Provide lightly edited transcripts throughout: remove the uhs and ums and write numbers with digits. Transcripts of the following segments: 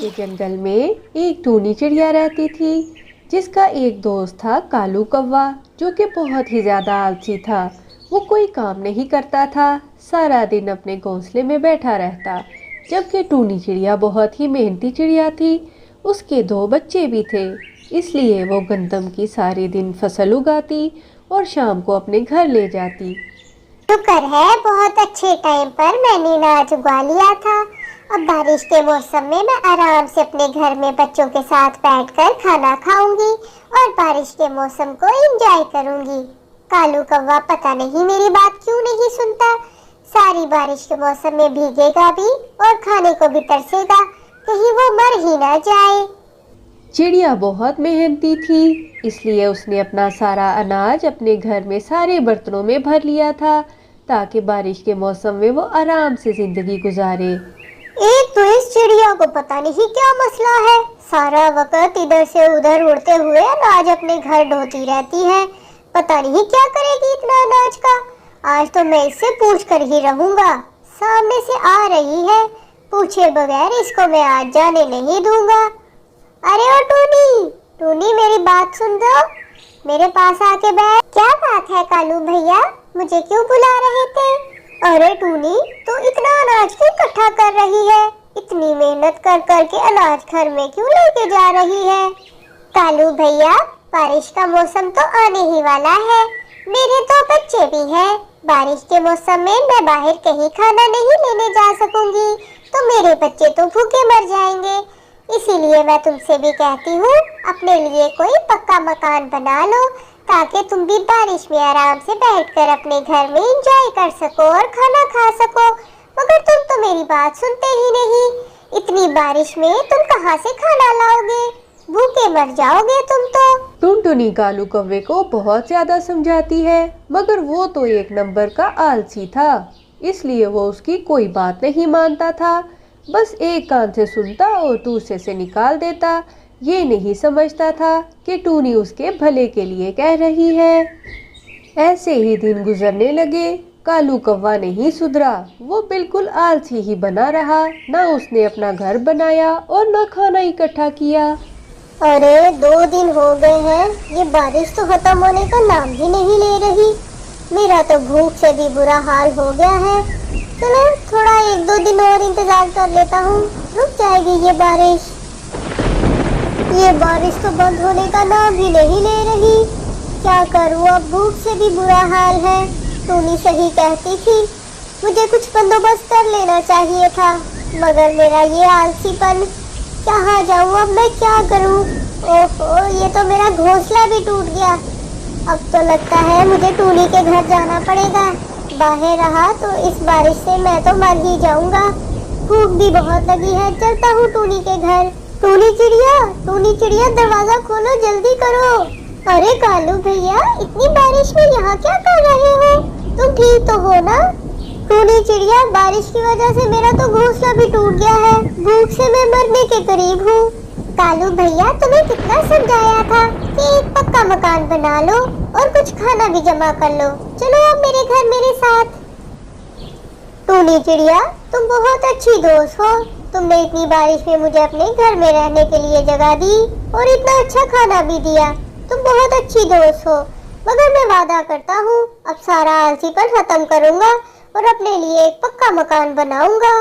के जंगल में एक टूनी चिड़िया रहती थी जिसका एक दोस्त था कालू कौवा, जो कि बहुत ही ज़्यादा आलसी था। वो कोई काम नहीं करता था, सारा दिन अपने घोंसले में बैठा रहता। जबकि टूनी चिड़िया बहुत ही मेहनती चिड़िया थी। उसके 2 बच्चे भी थे, इसलिए वो गंदम की सारी दिन फसल उगाती और शाम को अपने घर ले जाती। शुक्र है बहुत अच्छे टाइम पर मैंने अनाज उगा लिया था। अब बारिश के मौसम में मैं आराम से अपने घर में बच्चों के साथ बैठकर खाना खाऊंगी और बारिश के मौसम को एंजॉय करूंगी। कालू कौवा पता नहीं मेरी बात क्यों नहीं सुनता। सारी बारिश के मौसम में भीगेगा भी और खाने को भी तरसेगा, कहीं वो मर ही ना जाए। चिड़िया बहुत मेहनती थी, इसलिए उसने अपना सारा अनाज अपने घर में सारे बर्तनों में भर लिया था, ताकि बारिश के मौसम में वो आराम से जिंदगी गुजारे। एक तो इस चिड़िया को पता नहीं क्या मसला है, सारा वक्त इधर से उधर उड़ते हुए अनाज अपने घर ढोती रहती है। पता नहीं क्या करेगी इतना अनाज का। आज तो मैं इससे पूछ कर ही रहूंगा। सामने से आ रही है, पूछे बगैर इसको मैं आज जाने नहीं दूंगा। अरे ओ टूनी, टूनी मेरी बात सुन दो, मेरे पास आके बैठ। क्या बात है कालू भैया, मुझे क्यों बुला रहे थे? अरे टूनी, तो इतना अनाज क्यों इकट्ठा कर रही है? इतनी मेहनत कर कर के अनाज घर में क्यों लेके जा रही है? कालू भैया, बारिश का मौसम तो आने ही वाला है, मेरे 2 बच्चे भी हैं। बारिश के मौसम में मैं बाहर कहीं खाना नहीं लेने जा सकूंगी, तो मेरे बच्चे तो भूखे मर जाएंगे। इसीलिए मैं तुमसे भी कहती हूँ, अपने लिए कोई पक्का मकान बना लो, ताकि तुम भी बारिश में आराम से बैठकर अपने घर में एंजॉय कर सको और खाना खा सको। मगर तुम तो मेरी बात सुनते ही नहीं। इतनी बारिश में तुम कहाँ से खाना लाओगे? भूखे मर जाओगे तुम तो। टुनटुनी कालू कौवे को बहुत ज्यादा समझाती है, मगर वो तो एक नंबर का आलसी था, इसलिए वो उसकी कोई बात नहीं मानता था। बस एक कान से सुनता और दूसरे से निकाल देता। ये नहीं समझता था कि टूनी उसके भले के लिए कह रही है। ऐसे ही दिन गुजरने लगे। कालू कौवा नहीं सुधरा, वो बिल्कुल आलसी ही बना रहा। ना उसने अपना घर बनाया और ना खाना इकट्ठा किया। अरे 2 दिन हो गए हैं, ये बारिश तो खत्म होने का नाम ही नहीं ले रही। मेरा तो भूख से भी बुरा हाल हो गया है। चलो थोड़ा 1-2 दिन और इंतजार कर लेता हूँ, रुक जाएगी ये बारिश। ये बारिश तो बंद होने का नाम ही नहीं ले रही। क्या करूँ, अब भूख से भी बुरा हाल है। टूनी सही कहती थी, मुझे कुछ बंदोबस्त कर लेना चाहिए था, मगर मेरा ये आलसीपन। कहाँ जाऊँ अब, मैं क्या करूँ? ओहो, ये तो मेरा घोंसला भी टूट गया। अब तो लगता है मुझे टूनी के घर जाना पड़ेगा। बाहर रहा तो इस बारिश से मैं तो मर ही जाऊंगा। भूख भी बहुत लगी है, चलता हूँ टूनी के घर। टूनी चिड़िया दरवाजा खोलो, जल्दी करो। अरे कालू भैया, इतनी बारिश में यहाँ क्या कर रहे हो? तुम ठीक तो हो ना? टूनी चिड़िया, बारिश की वजह से मेरा तो घोंसला भी टूट गया है, भूख से मैं मरने के करीब हूँ। कालू भैया, तुम्हें कितना समझाया था कि एक पक्का मकान बना लो और कुछ खाना भी जमा कर लो। चलो अब मेरे घर मेरे साथ। टूनी चिड़िया, तुम बहुत अच्छी दोस्त हो। तुमने इतनी बारिश में मुझे अपने घर में रहने के लिए जगह दी और इतना अच्छा खाना भी दिया। तुम बहुत अच्छी दोस्त हो। मगर मैं वादा करता हूँ, अब सारा आलसीपन खत्म करूँगा और अपने लिए एक पक्का मकान बनाऊंगा।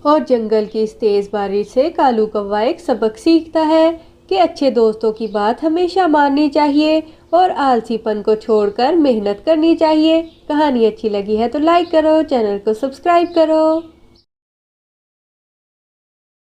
और जंगल की इस तेज बारिश से कालू कौवा एक सबक सीखता है कि अच्छे दोस्तों की बात हमेशा माननी चाहिए और आलसीपन को छोड़कर मेहनत करनी चाहिए। कहानी अच्छी लगी है तो लाइक करो, चैनल को सब्सक्राइब करो।